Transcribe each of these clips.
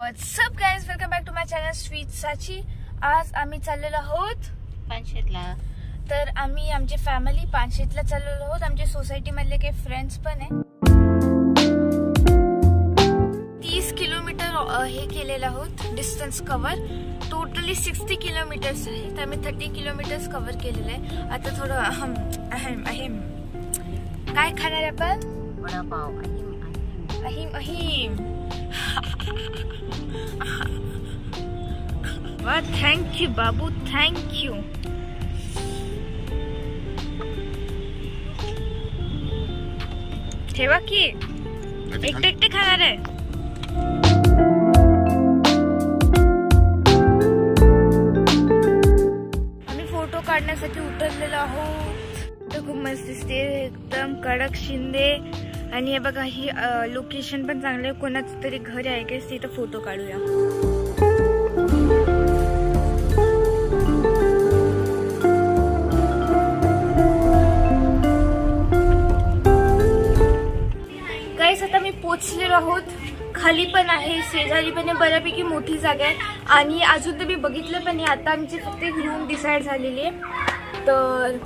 What's up guys, welcome back to my channel sweet साची. आज आम्ही चाललेलो आहोत पानशेतला. तर आम्ही आमची फॅमिली पानशेतला चाललेलो आहोत. आमच्या सोसायटी मधले काही फ्रेंड्स पण आहे. 30 किलोमीटर हे केलेलं आहोत डिस्टन्स कव्हर. टोटली 60 किलोमीटर्स आहे. तर आम्ही 30 किलोमीटर्स कव्हर केलेलं आहे. आता थोडं अहिम काय खाणार आपण? वडापाव. अहिम वा, thank you Babu, thank you. ठेवा की एकटे खाणार आहे. आम्ही फोटो काढण्यासाठी उतरलेलो आहोत. खूप मस्त दिसते, एकदम कडक शिंदे. आणि हे बघा, ही लोकेशन पण चांगलं आहे. कोणाचं तरी घर आहे का, तिथं फोटो काढूया. गाईस, आता मी पोचलेलो आहोत. खाली पण आहे, शेजारी पण आहे, बऱ्यापैकी मोठी जागा आहे. आणि अजून तर मी बघितलं पण नाही. आता आमची फक्त एक रूम डिसाईड झालेली आहे. तर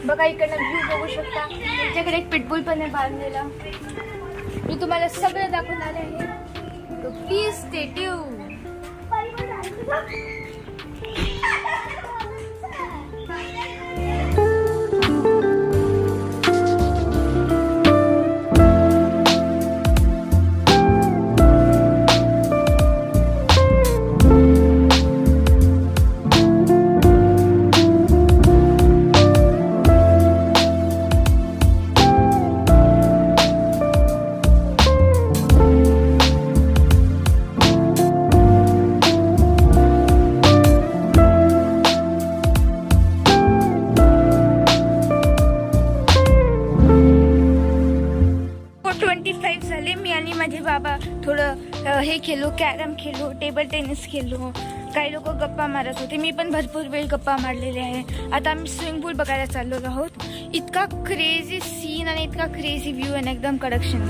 बघा, इकडनं व्ह्यू बघू शकता. तुमच्याकडे एक पिटबुल पण आहे बांधलेला. मी तुम्हाला सगळं दाखवणार आहे, तर प्लीज स्टे ट्यून. मी आणि माझे बाबा थोडं हे खेळलो, कॅरम खेळलो, टेबल टेनिस खेळलो. काही लोक गप्पा मारत होते. मी पण भरपूर वेळ गप्पा मारलेले आहे. आता आम्ही स्विमिंग पूल बघायला चाललो आहोत. इतका क्रेझी सीन आणि इतका क्रेझी व्ह्यू आणि एकदम कडक्शन.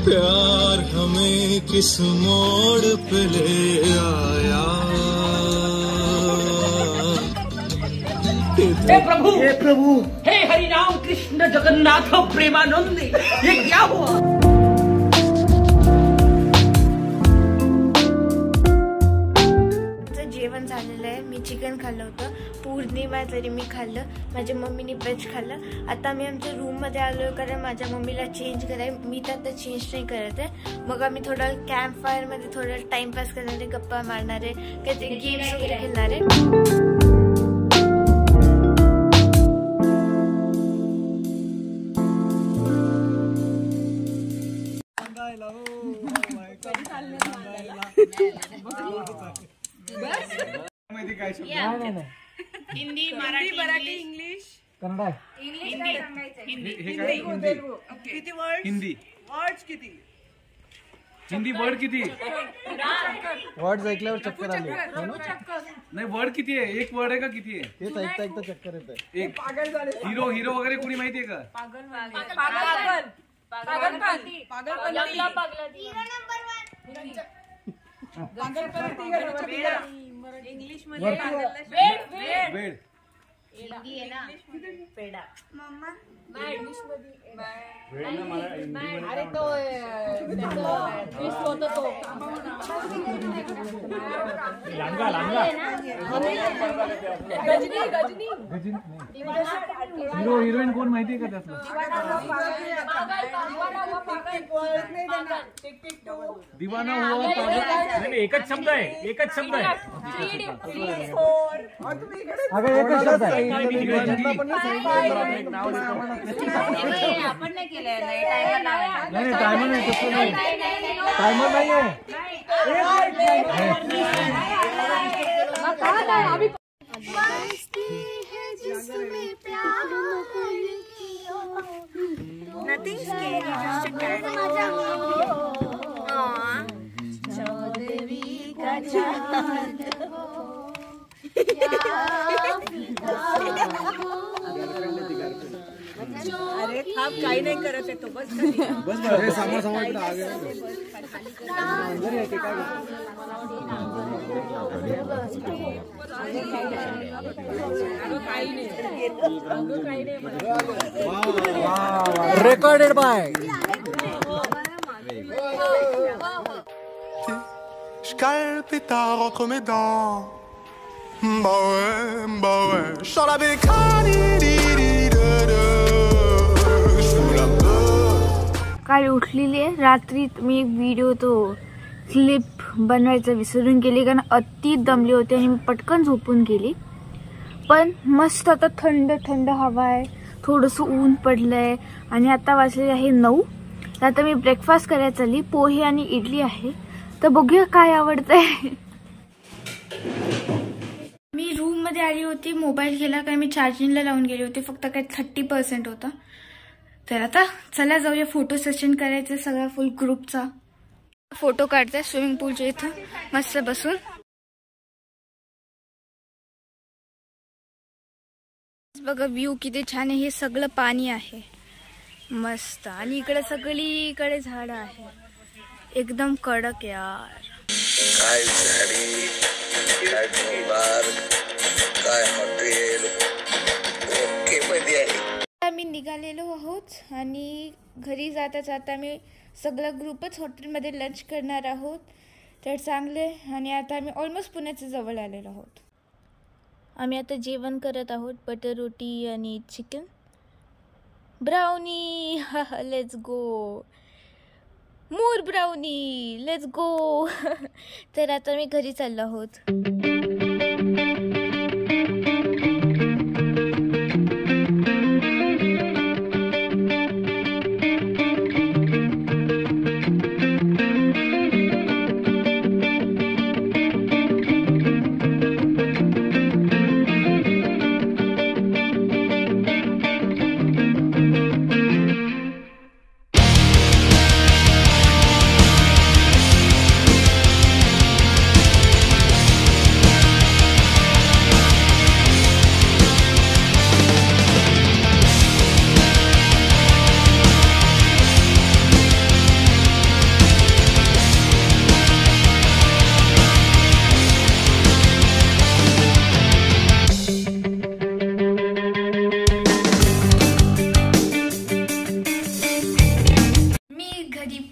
प्यार हमें किस मोड़ पे ले आया. हे प्रभु, हे हरि राम कृष्ण जगन्नाथ प्रेमानंद, ये क्या हुआ? जेवण झालेलं आहे. मी चिकन खाल्लं होतं. पौर्णिमा तरी मी खाल्लं. माझ्या मम्मीने व्हेज खाल्लं. आता मी आमच्या रूममध्ये आलो, कारण माझ्या मम्मीला चेंज कराय. मी तर आता चेंज नाही करत आहे. मग आम्ही थोडं कॅम्प फायरमध्ये थोडं टाइमपास करणार आहे, गप्पा मारणार आहे, काहीतरी गेम्स वगैरे खेळणार आहे. हिंदी, मराठी, इंग्लिश, कन्नड, किती वर्ड? हिंदी वर्ड्स किती? हिंदी वर्ड किती? वर्ड्स ऐकल्यावर चक्कर आली. नाही, वर्ड किती आहे? एक वर्ड आहे का किती आहे? तेच ऐकता ऐकता चक्कर येत आहे. एक हिरो हिरो वगैरे कोणी माहितीये का? इंग्लिश मध्ये वेड. हिंदी आहे ना, पेडा. मम्मा इंग्लिश मध्ये अरे तो फिश होतो तो लांगा लांगा गजनी गजनी हिरो हिरोईन कोण माहितीये का त्यातलं? दीवाना हुआ पागल. नाही, एकच शब्द आहे, एकच शब्द आहे. अगं एकच शब्द आहे. आपण नाही केलंय टायमर लावायचा. नाही टायमर नाही, तसं नाही, टायमर नाही आहे. Nothing scary, just a cat. अरे थांब, काही नाही करत आहे तो, बस खाली. बस बस समोर समोर इकडे आ गया. Recorded by Scalpita entre mes dents. Bah ouais, sur la bécane. काल उठलेली आहे. रात्री मी एक व्हिडिओ तो क्लिप बनवायचं विसरून गेली, कारण अति दमले होते आणि मी पटकन झोपून गेली. पण मस्त आता थंड थंड हवा आहे, थोडंसं ऊन पडलंय आणि आता वाजले आहे 9. तर आता मी ब्रेकफास्ट करायला चालली. पोहे आणि इडली आहे, तर बघूया काय आवडतंय. मी रूम मध्ये आली होती, मोबाईल गेला, काय मी चार्जिंगला लावून गेले होते, फक्त काय 30% होता. तर आता चला जाऊया, फोटो सेशन करायचं सगळा फुल ग्रुपचा. फोटो काढताय स्विमिंग पूलच्या इथं मस्त बसून. बघा व्ह्यू किती छान आहे, हे सगळं पाणी आहे मस्त, आणि इकडे सगळीकडे झाड आहे, एकदम कडक यार. काय झाडी, काय डोंगर, काय हॉटेल, ओके मध्ये आहे. आम्ही निघालेलो आहोत आणि घरी जाता जाता आम्ही सगळा ग्रुपच हॉटेलमध्ये लंच करणार आहोत. तर चांगले, आणि आता आम्ही ऑलमोस्ट पुण्याच्या जवळ आलेलो आहोत. आम्ही आता जेवण करत आहोत, बटर रोटी आणि chicken brownie. Let's go, more brownie, let's go. तर आता मी घरी चाललो आहोत.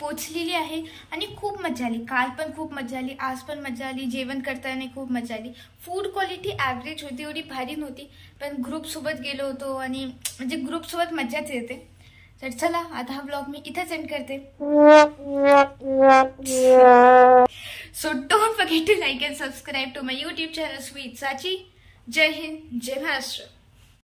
पोचलेली आहे आणि खूप मजा आली. काल पण खूप मजा आली, आज पण मजा आली. जेवण करताना खूप मजा आली. फूड क्वालिटी ॲव्हरेज होती, एवढी भारी नव्हती, पण ग्रुपसोबत गेलो होतो आणि म्हणजे ग्रुपसोबत मजाच येते. तर चला आता हा ब्लॉग मी इथेच एंड करते. So don't forget to like and subscribe to my YouTube channel sweet Sachi. Jai Hind, जय महाराष्ट्र.